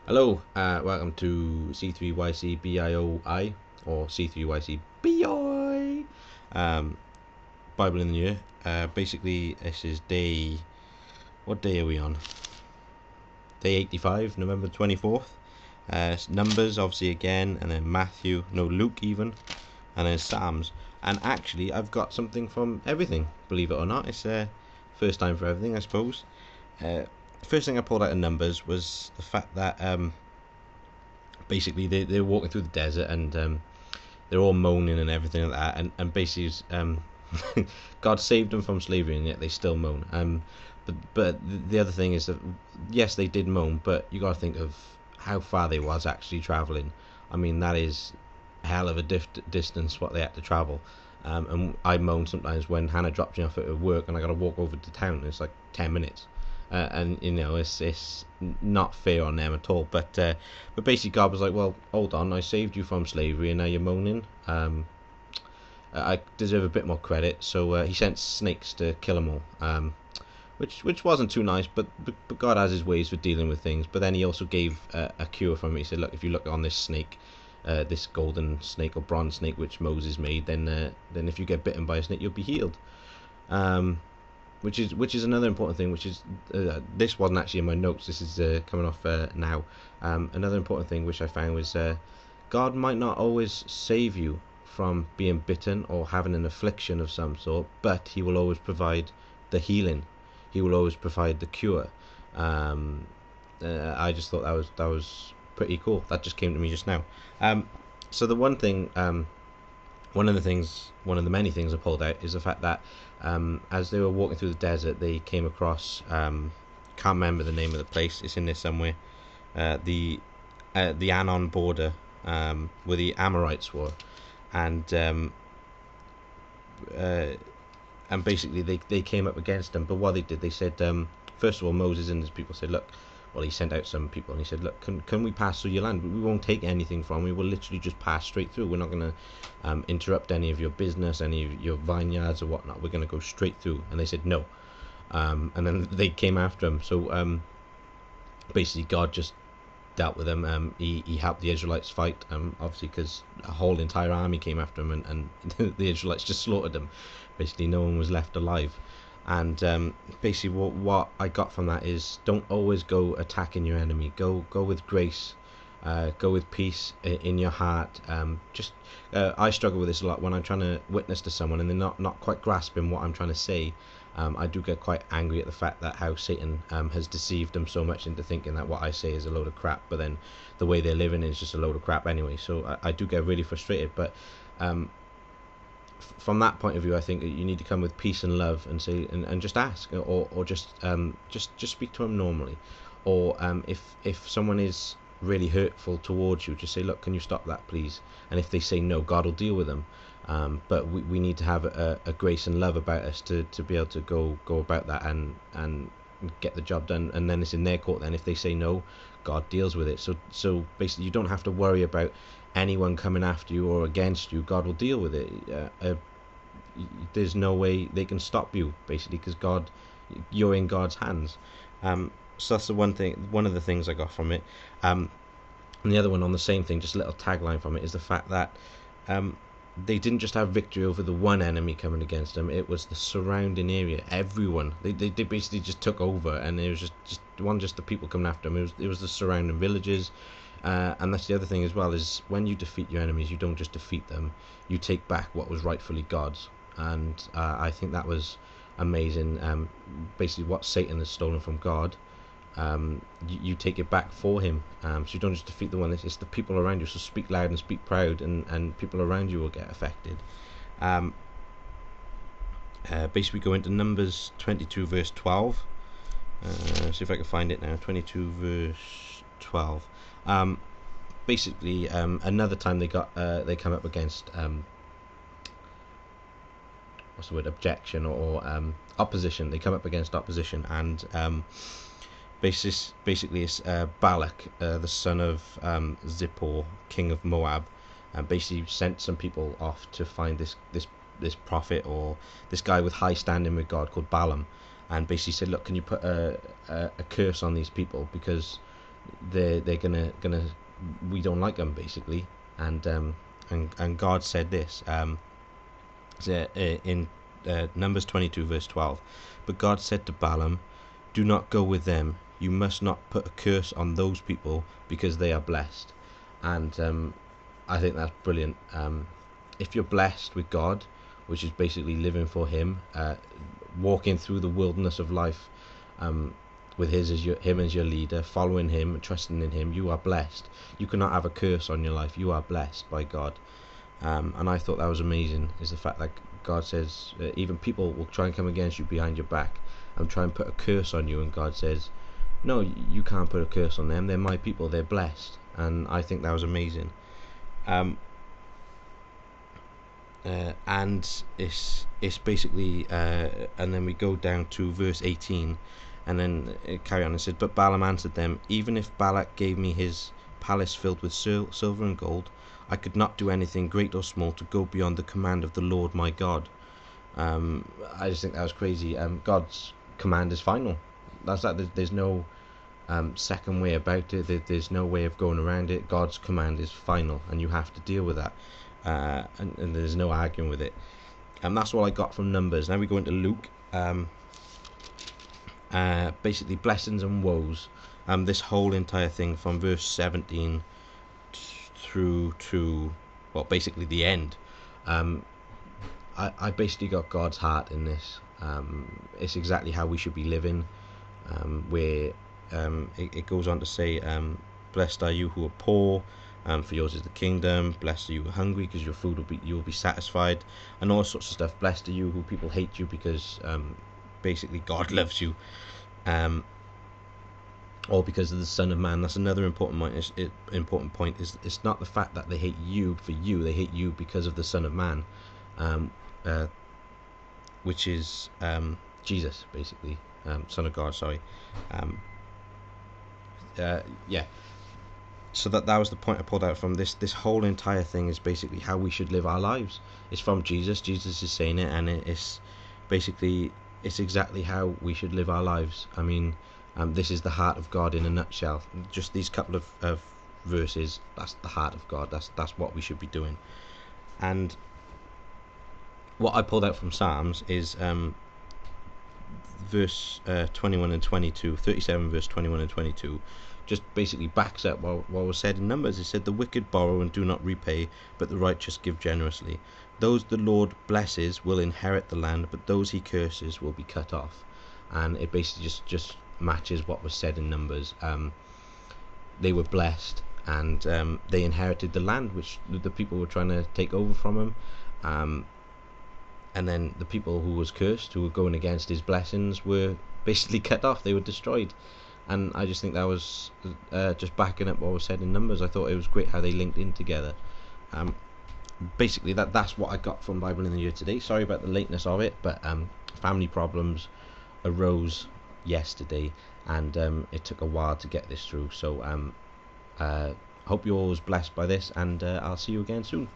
Hello, welcome to C3YCBIOI or C3YCBI Bible in the Year. Basically, this is day. What day are we on? Day 85, November 24th. Numbers, obviously, again, and then Matthew, no, Luke even, and then Psalms. And actually, I've got something from everything, believe it or not. It's first time for everything, I suppose. First thing I pulled out of Numbers was the fact that basically they're walking through the desert and they're all moaning and everything like that, and basically God saved them from slavery, and yet they still moan. But the other thing is that yes, they did moan, but you got to think of how far they was actually traveling. I mean, that is a hell of a distance what they had to travel. And I moan sometimes when Hannah drops me off at work and I got to walk over to town. And it's like 10 minutes, and it's not fair on them at all. But basically, God was like, well, hold on, I saved you from slavery, and now you're moaning. I deserve a bit more credit, so he sent snakes to kill them all. Which wasn't too nice, but God has his ways for dealing with things. But then he also gave a cure from it. He said, look, if you look on this snake, this golden snake or bronze snake which Moses made, then if you get bitten by a snake, you'll be healed. Which is another important thing. Which is this wasn't actually in my notes. This is coming off now. Another important thing which I found was God might not always save you from being bitten or having an affliction of some sort, but He will always provide the healing. He will always provide the cure. I just thought that was pretty cool. That just came to me just now. So the one of the many things I pulled out is the fact that as they were walking through the desert, they came across can't remember the name of the place. It's in there somewhere. The Anon border, where the Amorites were, and uh, and basically they came up against them. But what they did, they said, first of all, Moses and his people said, look, well, he sent out some people and he said, look, can we pass through your land? We won't take anything from you. We'll literally just pass straight through. We're not going to interrupt any of your business, any of your vineyards or whatnot. We're going to go straight through. And they said no. And then they came after him. So basically God just dealt with them. He helped the Israelites fight, obviously, because a whole entire army came after him, and the Israelites just slaughtered them. Basically, no one was left alive. And basically, what I got from that is don't always go attacking your enemy. Go with grace. Go with peace in your heart. I struggle with this a lot when I'm trying to witness to someone and they're not quite grasping what I'm trying to say. I do get quite angry at the fact that how Satan has deceived them so much into thinking that what I say is a load of crap, but then the way they're living is just a load of crap anyway. So I do get really frustrated. But from that point of view, I think that you need to come with peace and love and say and just ask, or just speak to them normally, or if someone is really hurtful towards you, just say, look, can you stop that, please? And if they say no, God will deal with them. But we need to have a grace and love about us to be able to go about that and get the job done. And then it's in their court. Then if they say no, God deals with it. So basically, you don't have to worry about anyone coming after you or against you. God will deal with it. There's no way they can stop you, basically, because you're in God's hands. So that's the one of the things I got from it. And the other one on the same thing, just a little tagline from it, is the fact that they didn't just have victory over the one enemy coming against them, it was the surrounding area. Everyone, they basically just took over, and it was just the people coming after them. It was the surrounding villages. And that's the other thing as well, is when you defeat your enemies, you don't just defeat them, you take back what was rightfully God's. And I think that was amazing. Basically what Satan has stolen from God, you take it back for him. So you don't just defeat the one, it's the people around you. So speak loud and speak proud, and people around you will get affected. Basically go into Numbers 22 verse 12. See if I can find it now. 22 verse 12. Basically another time they come up against what's the word, objection, or opposition. They come up against opposition, and basically it's Balak, the son of Zippor, king of Moab, and basically sent some people off to find this prophet, or this guy with high standing with God, called Balaam, and basically said, look, can you put a curse on these people, because they're gonna we don't like them basically. And God said this in Numbers 22 verse 12. But God said to Balaam, do not go with them. You must not put a curse on those people because they are blessed. And I think that's brilliant. If you're blessed with God, which is basically living for Him, walking through the wilderness of life, with Him as your leader, following Him, trusting in Him, you are blessed. You cannot have a curse on your life. You are blessed by God. And I thought that was amazing, is the fact that God says, even people will try and come against you behind your back and try and put a curse on you, and God says, no, you can't put a curse on them. They're my people. They're blessed. And I think that was amazing. And it's basically, and then we go down to verse 18, and then carry on. It said, but Balaam answered them, even if Balak gave me his palace filled with silver and gold, I could not do anything great or small to go beyond the command of the Lord my God. I just think that was crazy. God's command is final. That's that. There's no second way about it. There's no way of going around it. God's command is final, and you have to deal with that. And there's no arguing with it. And that's what I got from Numbers. Now we go into Luke. Basically blessings and woes. This whole entire thing from verse 17 through to, well, basically the end. I basically got God's heart in this. It's exactly how we should be living. Where it goes on to say, blessed are you who are poor, for yours is the kingdom. Blessed are you who are hungry, because you'll be satisfied, and all sorts of stuff. Blessed are you who people hate you because basically God loves you, or because of the Son of Man. That's another important point. Is it's not the fact that they hate you for you; they hate you because of the Son of Man, which is Jesus, basically, Son of God. Sorry. Yeah. So that was the point I pulled out from this whole entire thing. Is basically how we should live our lives. It's from Jesus. Jesus is saying it, and it's basically, it's exactly how we should live our lives. I mean, this is the heart of God in a nutshell. Just these couple of verses, that's the heart of God. That's what we should be doing. And what I pulled out from Psalms is verse 21 and 22, 37 verse 21 and 22, just basically backs up what was said in Numbers. It said, the wicked borrow and do not repay, but the righteous give generously. Those the Lord blesses will inherit the land, but those he curses will be cut off. And it basically just matches what was said in Numbers. They were blessed, and they inherited the land which the people were trying to take over from them. And then the people who was cursed, who were going against his blessings, were basically cut off. They were destroyed. And I just think that was just backing up what was said in Numbers. I thought it was great how they linked in together. Basically, that's what I got from Bible in the Year today. Sorry about the lateness of it, but family problems arose yesterday, and it took a while to get this through. So hope you're always blessed by this, and I'll see you again soon.